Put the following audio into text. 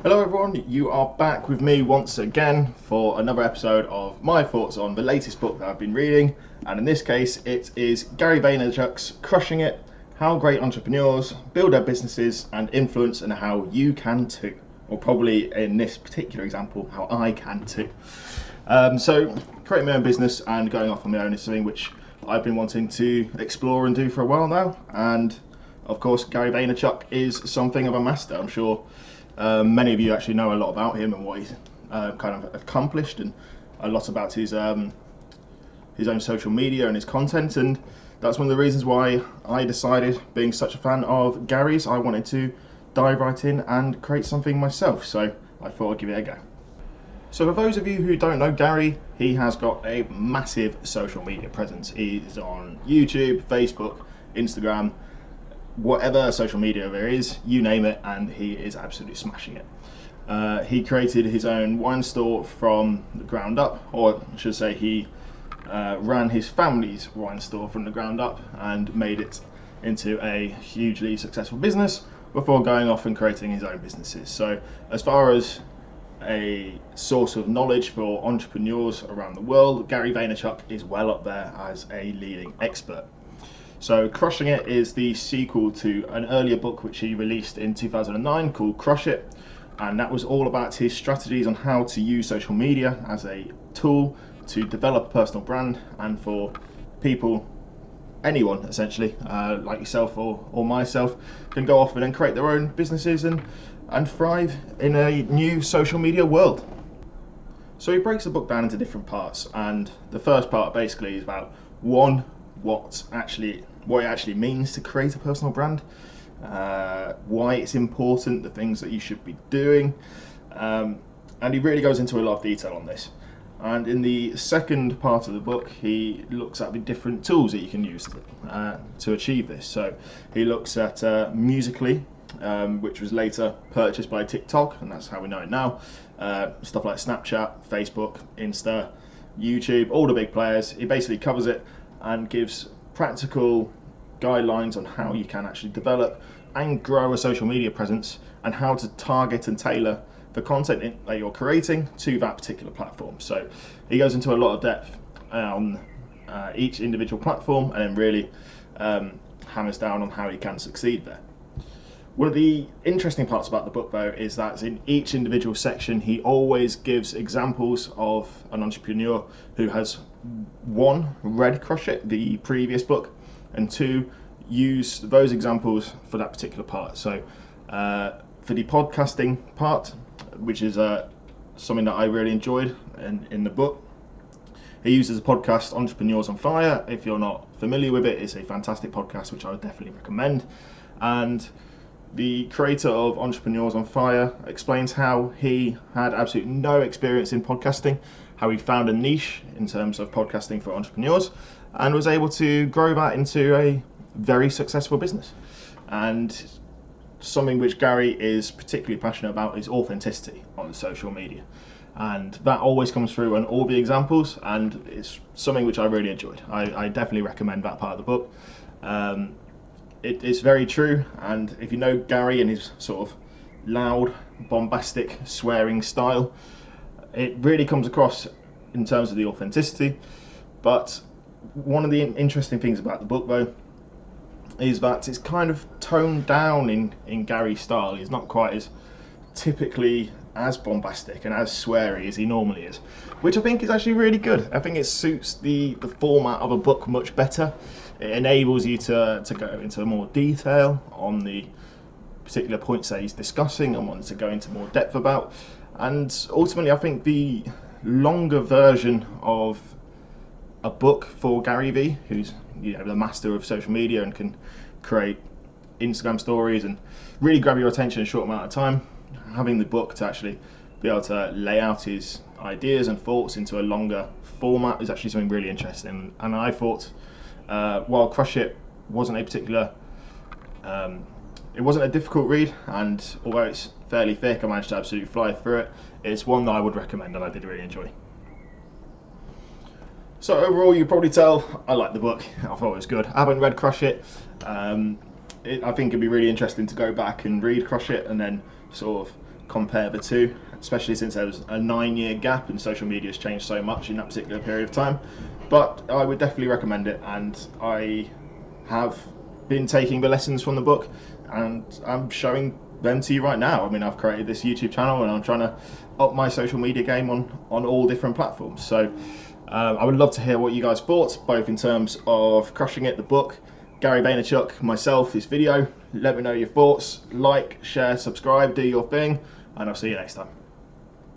Hello everyone, you are back with me once again for another episode of my thoughts on the latest book that I've been reading, and in this case it is Gary Vaynerchuk's Crushing It, How Great Entrepreneurs Build Their Businesses and Influence, and How You Can Too. Or probably in this particular example, how I can too. So creating my own business and going off on my own is something which I've been wanting to explore and do for a while now, and of course Gary Vaynerchuk is something of a master. I'm sure many of you actually know a lot about him and what he's kind of accomplished, and a lot about his own social media and his content, and that's one of the reasons why I decided, being such a fan of Gary's, I wanted to dive right in and create something myself, so I thought I'd give it a go. So for those of you who don't know Gary, he has got a massive social media presence. He's on YouTube, Facebook, Instagram, whatever social media there is, you name it, and he is absolutely smashing it. He created his own wine store from the ground up, or I should say he ran his family's wine store from the ground up and made it into a hugely successful business before going off and creating his own businesses. So as far as a source of knowledge for entrepreneurs around the world, Gary Vaynerchuk is well up there as a leading expert. So Crushing It is the sequel to an earlier book which he released in 2009 called Crush It, and that was all about his strategies on how to use social media as a tool to develop a personal brand, and for people, anyone essentially, like yourself or myself, can go off and then create their own businesses and thrive in a new social media world. So he breaks the book down into different parts, and the first part basically is about what it actually means to create a personal brand, why it's important, the things that you should be doing, and he really goes into a lot of detail on this. And in the second part of the book, he looks at the different tools that you can use to achieve this. So he looks at Musical.ly, which was later purchased by TikTok, and that's how we know it now. Stuff like Snapchat, Facebook, Insta, YouTube, all the big players. He basically covers it and gives practical guidelines on how you can actually develop and grow a social media presence, and how to target and tailor the content that you're creating to that particular platform. So he goes into a lot of depth on each individual platform, and then really hammers down on how you can succeed there. One of the interesting parts about the book though is that in each individual section he always gives examples of an entrepreneur who has, one, read Crush It, the previous book, and two, use those examples for that particular part. So for the podcasting part, which is something that I really enjoyed in the book, he uses a podcast, Entrepreneurs on Fire. If you're not familiar with it, it's a fantastic podcast which I would definitely recommend. And the creator of Entrepreneurs on Fire explains how he had absolutely no experience in podcasting, how he found a niche in terms of podcasting for entrepreneurs, and was able to grow that into a very successful business. And something which Gary is particularly passionate about is authenticity on social media, and that always comes through on all the examples, and it's something which I really enjoyed. I definitely recommend that part of the book. It's very true, and if you know Gary and his sort of loud, bombastic, swearing style, it really comes across in terms of the authenticity. But one of the interesting things about the book though is that it's kind of toned down in Gary's style. He's not quite as typically as bombastic and as sweary as he normally is, which I think is actually really good. I think it suits the format of a book much better. It enables you to go into more detail on the particular points that he's discussing and wants to go into more depth about. And ultimately, I think the longer version of a book for Gary V, who's the master of social media and can create Instagram stories and really grab your attention in a short amount of time, having the book to actually be able to lay out his ideas and thoughts into a longer format is actually something really interesting. And I thought, while Crush It wasn't a particular, it wasn't a difficult read, and although it's fairly thick, I managed to absolutely fly through it. It's one that I would recommend and I did really enjoy. So overall, you probably tell I like the book. I thought it was good. I haven't read Crush It. I think it'd be really interesting to go back and read Crush It and then sort of compare the two, especially since there was a 9-year gap and social media has changed so much in that particular period of time. But I would definitely recommend it, and I have been taking the lessons from the book and I'm showing them to you right now. I mean, I've created this YouTube channel and I'm trying to up my social media game on all different platforms. So I would love to hear what you guys thought, both in terms of Crushing It, the book, Gary Vaynerchuk, myself, this video. Let me know your thoughts. Like, share, subscribe, do your thing, and I'll see you next time.